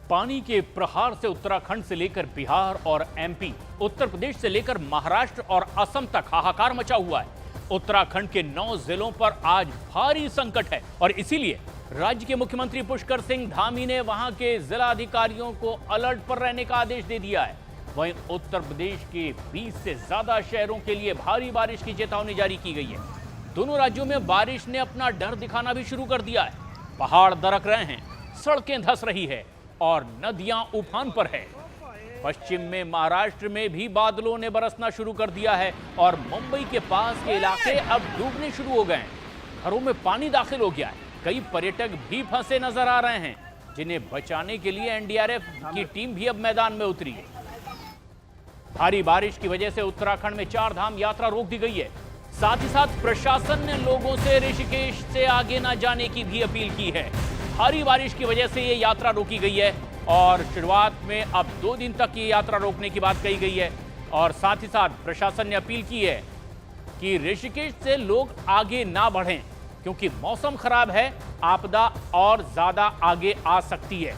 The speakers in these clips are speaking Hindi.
पानी के प्रहार से उत्तराखंड से लेकर बिहार और एमपी, उत्तर प्रदेश से लेकर महाराष्ट्र और असम तक हाहाकार मचा हुआ है। उत्तराखंड के 9 जिलों पर आज भारी संकट है और इसीलिए राज्य के मुख्यमंत्री पुष्कर सिंह धामी ने वहां के जिला अधिकारियों को अलर्ट पर रहने का आदेश दे दिया है। वहीं उत्तर प्रदेश के 20 से ज्यादा शहरों के लिए भारी बारिश की चेतावनी जारी की गई है। दोनों राज्यों में बारिश ने अपना डर दिखाना भी शुरू कर दिया है। पहाड़ दरक रहे हैं, सड़कें धंस रही है और नदियां उफान पर है। पश्चिम में महाराष्ट्र में भी बादलों ने बरसना शुरू कर दिया है और मुंबई के पास के इलाके अब डूबने शुरू हो गए हैं। घरों में पानी दाखिल हो गया है। कई पर्यटक भी फंसे नजर आ रहे हैं, जिन्हें बचाने के लिए एनडीआरएफ की टीम भी अब मैदान में उतरी है। भारी बारिश की वजह से उत्तराखंड में 4 धाम यात्रा रोक दी गई है। साथ ही साथ प्रशासन ने लोगों से ऋषिकेश से आगे न जाने की भी अपील की है। भारी बारिश की वजह से ये यात्रा रोकी गई है और शुरुआत में अब 2 दिन तक ये यात्रा रोकने की बात कही गई है। और साथ ही साथ प्रशासन ने अपील की है कि ऋषिकेश से लोग आगे ना बढ़ें, क्योंकि मौसम खराब है, आपदा और ज्यादा आगे आ सकती है।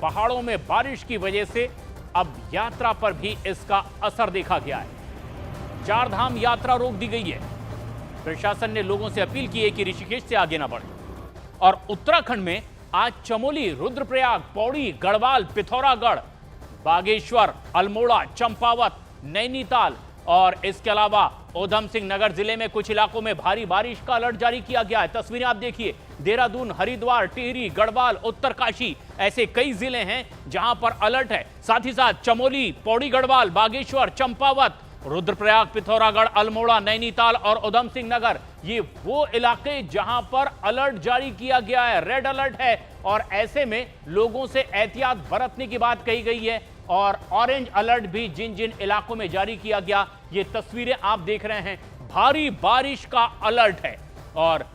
पहाड़ों में बारिश की वजह से अब यात्रा पर भी इसका असर देखा गया है। 4 धाम यात्रा रोक दी गई है। प्रशासन ने लोगों से अपील की है कि ऋषिकेश से आगे ना बढ़ें। और उत्तराखंड में आज चमोली, रुद्रप्रयाग, पौड़ी, गढ़वाल, पिथौरागढ़, बागेश्वर, अल्मोड़ा, चंपावत, नैनीताल और इसके अलावा ऊधम सिंह नगर जिले में कुछ इलाकों में भारी बारिश का अलर्ट जारी किया गया है। तस्वीरें आप देखिए, देहरादून, हरिद्वार, टिहरी, गढ़वाल, उत्तरकाशी, ऐसे कई जिले हैं जहां पर अलर्ट है। साथ ही साथ चमोली, पौड़ी, गढ़वाल, बागेश्वर, चंपावत, रुद्रप्रयाग, पिथौरागढ़, अल्मोड़ा, नैनीताल और ऊधम सिंह नगर, ये वो इलाके जहां पर अलर्ट जारी किया गया है, रेड अलर्ट है। और ऐसे में लोगों से एहतियात बरतने की बात कही गई है और ऑरेंज अलर्ट भी जिन जिन इलाकों में जारी किया गया, ये तस्वीरें आप देख रहे हैं। भारी बारिश का अलर्ट है और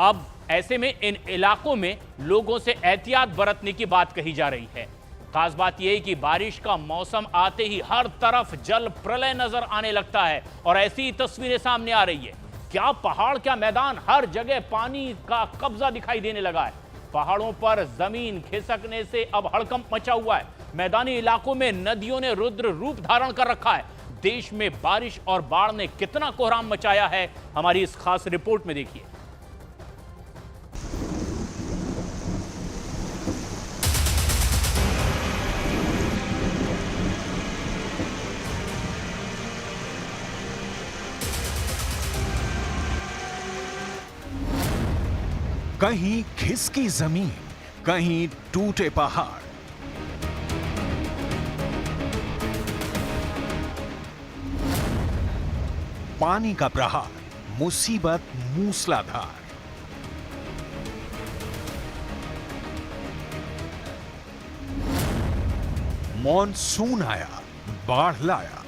अब ऐसे में इन इलाकों में लोगों से एहतियात बरतने की बात कही जा रही है। खास बात यह है कि बारिश का मौसम आते ही हर तरफ जल प्रलय नजर आने लगता है और ऐसी तस्वीरें सामने आ रही है। क्या पहाड़, क्या मैदान, हर जगह पानी का कब्जा दिखाई देने लगा है। पहाड़ों पर जमीन खिसकने से अब हड़कंप मचा हुआ है। मैदानी इलाकों में नदियों ने रुद्र रूप धारण कर रखा है। देश में बारिश और बाढ़ ने कितना कोहराम मचाया है, हमारी इस खास रिपोर्ट में देखिए। कहीं खिसकी जमीन, कहीं टूटे पहाड़। पानी का प्रहार, मुसीबत मूसलाधार। मॉनसून आया, बाढ़ लाया।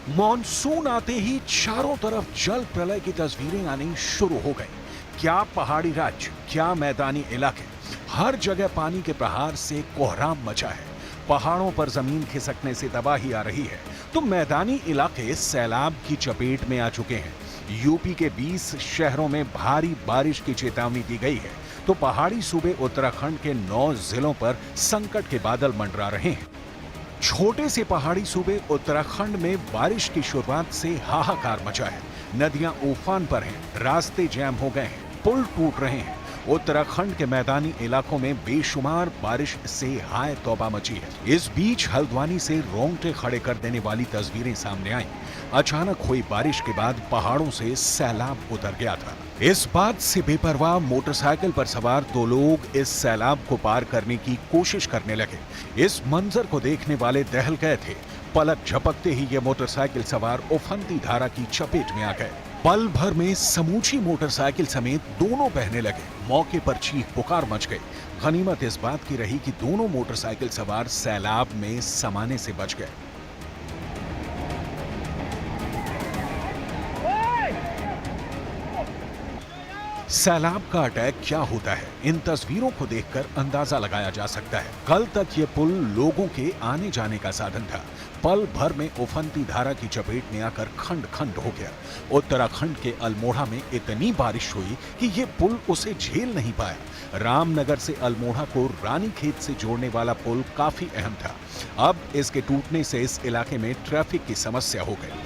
मॉनसून आते ही चारों तरफ जल प्रलय की तस्वीरें आनी शुरू हो गई। क्या पहाड़ी राज्य, क्या मैदानी इलाके, हर जगह पानी के प्रहार से कोहराम मचा है। पहाड़ों पर जमीन खिसकने से तबाही आ रही है, तो मैदानी इलाके सैलाब की चपेट में आ चुके हैं। यूपी के 20 शहरों में भारी बारिश की चेतावनी दी गई है, तो पहाड़ी सूबे उत्तराखंड के 9 जिलों पर संकट के बादल मंडरा रहे हैं। छोटे से पहाड़ी सूबे उत्तराखंड में बारिश की शुरुआत से हाहाकार मचा है। नदियां उफान पर हैं, रास्ते जैम हो गए हैं, पुल टूट रहे हैं। उत्तराखंड के मैदानी इलाकों में बेशुमार बारिश से हाय तौबा मची है। इस बीच हल्द्वानी से रोंगटे खड़े कर देने वाली तस्वीरें सामने आई। अचानक हुई बारिश के बाद पहाड़ों से सैलाब उतर गया था। इस बात से बेपरवाह मोटरसाइकिल पर सवार 2 लोग इस सैलाब को पार करने की कोशिश करने लगे। इस मंजर को देखने वाले दहल गए थे। पलक झपकते ही ये मोटरसाइकिल सवार उफनती धारा की चपेट में आ गए। पल भर में समूची मोटरसाइकिल समेत दोनों बहने लगे। मौके पर चीख पुकार मच गई। गनीमत इस बात की रही कि दोनों मोटरसाइकिल सवार सैलाब में समाने से बच गए। सैलाब का अटैक क्या होता है, इन तस्वीरों को देखकर अंदाजा लगाया जा सकता है। कल तक ये पुल लोगों के आने जाने का साधन था। पल भर में उफनती धारा की चपेट में आकर खंड खंड हो गया। उत्तराखंड के अल्मोड़ा में इतनी बारिश हुई कि ये पुल उसे झेल नहीं पाया। रामनगर से अल्मोड़ा को रानीखेत से जोड़ने वाला पुल काफी अहम था। अब इसके टूटने से इस इलाके में ट्रैफिक की समस्या हो गई।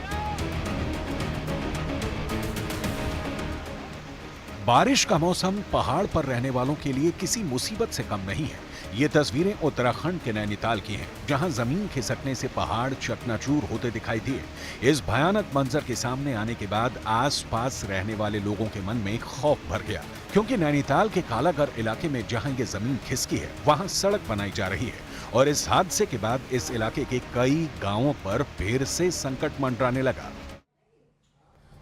बारिश का मौसम पहाड़ पर रहने वालों के लिए किसी मुसीबत से कम नहीं है। ये तस्वीरें उत्तराखंड के नैनीताल की हैं, जहां जमीन खिसकने से पहाड़ चकनाचूर होते दिखाई दिए। इस भयानक मंजर के सामने आने के बाद आसपास रहने वाले लोगों के मन में खौफ भर गया, क्योंकि नैनीताल के कालागढ़ इलाके में जहां ये जमीन खिसकी है, वहां सड़क बनाई जा रही है और इस हादसे के बाद इस इलाके के कई गांवों पर फिर से संकट मंडराने लगा।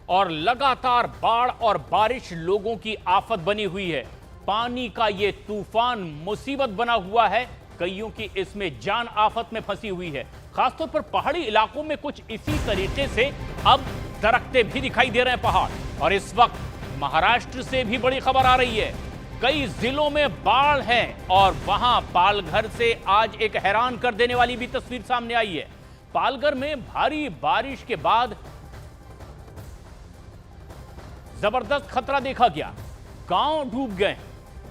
और लगातार बाढ़ और बारिश लोगों की आफत बनी हुई है। पानी का ये तूफान मुसीबत बना हुआ है। कईयों की इसमें जान आफत में फंसी हुई है। खासतौर पर पहाड़ी इलाकों में कुछ इसी तरीके से अब दरकते भी दिखाई दे रहे हैं पहाड़। और इस वक्त महाराष्ट्र से भी बड़ी खबर आ रही है। कई जिलों में बाढ़ है और वहां पालघर से आज एक हैरान कर देने वाली भी तस्वीर सामने आई है। पालघर में भारी बारिश के बाद जबरदस्त खतरा देखा गया। गांव डूब गए।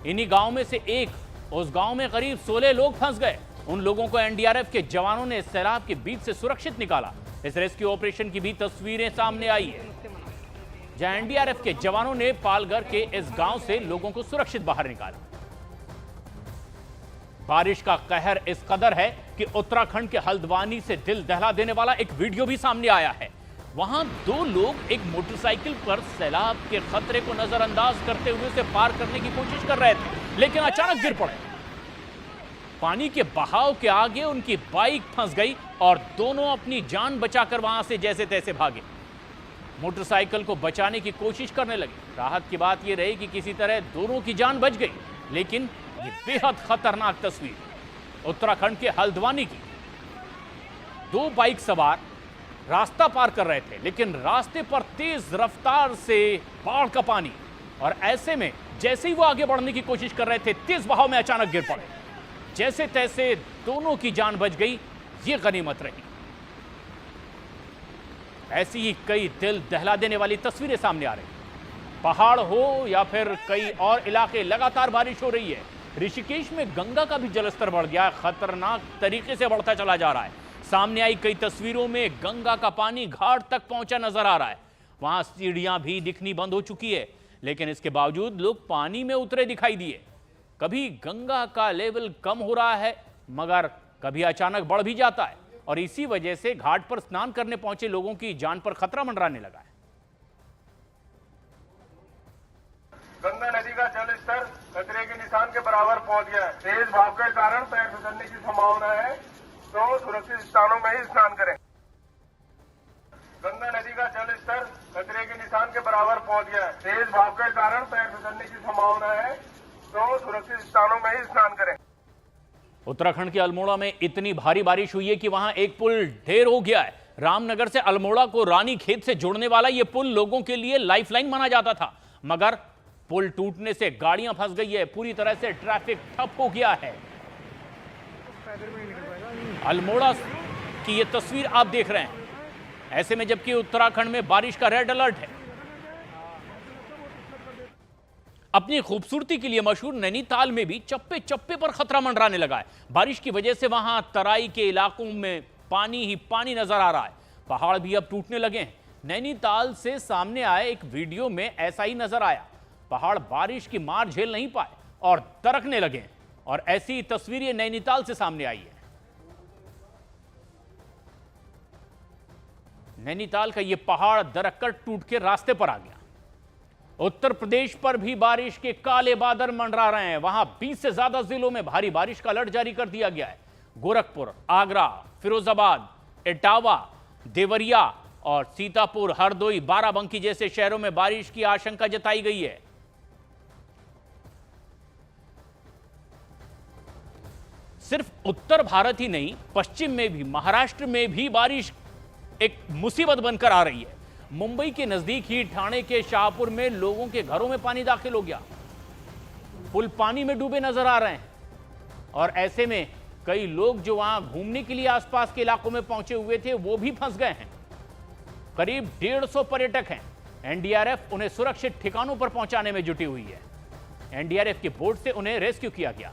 इन्हीं गांव में से एक, उस गांव में करीब 16 लोग फंस गए। उन लोगों को एनडीआरएफ के जवानों ने सैलाब के बीच से सुरक्षित निकाला। इस रेस्क्यू ऑपरेशन की भी तस्वीरें सामने आई है, जहां एनडीआरएफ के जवानों ने पालघर के इस गांव से लोगों को सुरक्षित बाहर निकाला। बारिश का कहर इस कदर है कि उत्तराखंड के हल्द्वानी से दिल दहला देने वाला एक वीडियो भी सामने आया है। वहां 2 लोग एक मोटरसाइकिल पर सैलाब के खतरे को नजरअंदाज करते हुए उसे पार करने की कोशिश कर रहे थे, लेकिन अचानक गिर पड़े। पानी के बहाव के आगे उनकी बाइक फंस गई और दोनों अपनी जान बचाकर वहां से जैसे तैसे भागे। मोटरसाइकिल को बचाने की कोशिश करने लगे। राहत की बात यह रही कि किसी तरह दोनों की जान बच गई, लेकिन ये बेहद खतरनाक तस्वीर उत्तराखंड के हल्द्वानी की। 2 बाइक सवार रास्ता पार कर रहे थे, लेकिन रास्ते पर तेज रफ्तार से बाढ़ का पानी, और ऐसे में जैसे ही वो आगे बढ़ने की कोशिश कर रहे थे, तेज बहाव में अचानक गिर पड़े। जैसे तैसे दोनों की जान बच गई, ये गनीमत रही। ऐसी ही कई दिल दहला देने वाली तस्वीरें सामने आ रही। पहाड़ हो या फिर कई और इलाके, लगातार बारिश हो रही है। ऋषिकेश में गंगा का भी जलस्तर बढ़ गया, खतरनाक तरीके से बढ़ता चला जा रहा है। सामने आई कई तस्वीरों में गंगा का पानी घाट तक पहुंचा नजर आ रहा है। वहां सीढ़ियां भी दिखनी बंद हो चुकी है, लेकिन इसके बावजूद लोग पानी में उतरे दिखाई दिए। कभी गंगा का लेवल कम हो रहा है, मगर कभी अचानक बढ़ भी जाता है, और इसी वजह से घाट पर स्नान करने पहुंचे लोगों की जान पर खतरा मंडराने लगा है। गंगा नदी का जल स्तर खतरे के निशान के बराबर पहुंच गया है। तेज भाव के कारण पैर फिसलने की संभावना है, तो सुरक्षित स्थानों में ही स्नान करें। गंगा नदी का जल स्तर खतरे के निशान के बराबर पहुंच गया है। तेज भाव के कारण पैर फिसलने की संभावना है, तो सुरक्षित स्थानों में ही स्नान करें। उत्तराखंड के अल्मोड़ा में इतनी भारी बारिश हुई है कि वहां एक पुल ढेर हो गया है। रामनगर से अल्मोड़ा को रानीखेत से जोड़ने वाला यह पुल लोगों के लिए लाइफलाइन माना जाता था, मगर पुल टूटने से गाड़ियां फंस गई है। पूरी तरह से ट्रैफिक ठप हो गया है। अल्मोड़ा की यह तस्वीर आप देख रहे हैं, ऐसे में जबकि उत्तराखंड में बारिश का रेड अलर्ट है। अपनी खूबसूरती के लिए मशहूर नैनीताल में भी चप्पे चप्पे पर खतरा मंडराने लगा है। बारिश की वजह से वहां तराई के इलाकों में पानी ही पानी नजर आ रहा है। पहाड़ भी अब टूटने लगे हैं। नैनीताल से सामने आए एक वीडियो में ऐसा ही नजर आया। पहाड़ बारिश की मार झेल नहीं पाए और दरकने लगे, और ऐसी तस्वीरें नैनीताल से सामने आई है। नैनीताल का यह पहाड़ दरककर टूट के रास्ते पर आ गया। उत्तर प्रदेश पर भी बारिश के काले बादल मंडरा रहे हैं। वहां 20 से ज्यादा जिलों में भारी बारिश का अलर्ट जारी कर दिया गया है। गोरखपुर, आगरा, फिरोजाबाद, इटावा, देवरिया और सीतापुर, हरदोई, बाराबंकी जैसे शहरों में बारिश की आशंका जताई गई है। सिर्फ उत्तर भारत ही नहीं, पश्चिम में भी, महाराष्ट्र में भी बारिश एक मुसीबत बनकर आ रही है। मुंबई के नजदीक ही ठाणे के शाहपुर में लोगों के घरों में पानी दाखिल हो गया। पुल पानी में डूबे नजर आ रहे हैं, और ऐसे में कई लोग जो वहां घूमने के लिए आसपास के इलाकों में पहुंचे हुए थे वो भी फंस गए हैं। करीब 150 पर्यटक हैं। एनडीआरएफ उन्हें सुरक्षित ठिकानों पर पहुंचाने में जुटी हुई है। एनडीआरएफ की बोट से उन्हें रेस्क्यू किया गया।